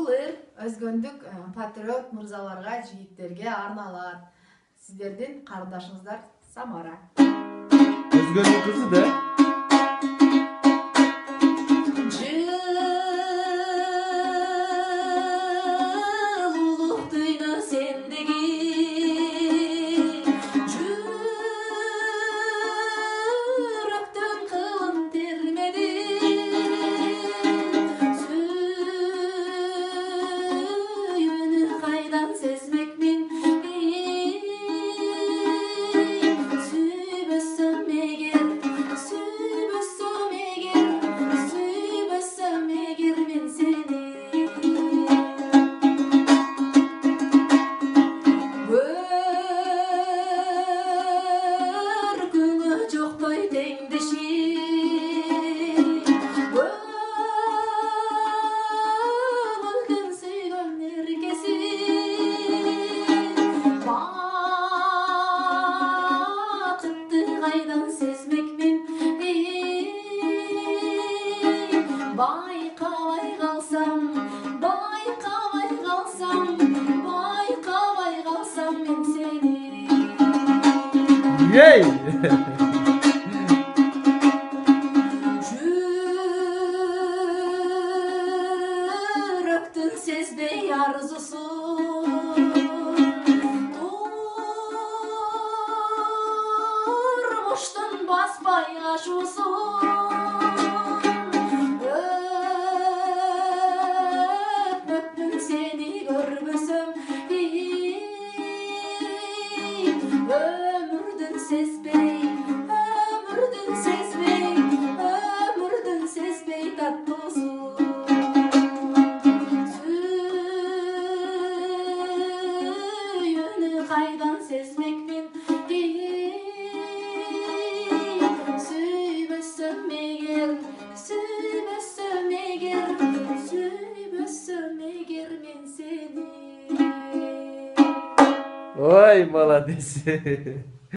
Бул ыр өзгөндүк патриот мырзаларга, жигиттерге арналат. Сиздердин карындашыңыздар Самара. Өзгөнүн кызы да. Yay! Жүрөктүн сезбей арзусу турмуштун баспай ашуусу өтмөктүн сени көрбөсөм өмүрдүн сезбей таттуусу сүйүүнү кайдан сезмекмин сүйбөсөм эгер мен сени. Ой, молодец.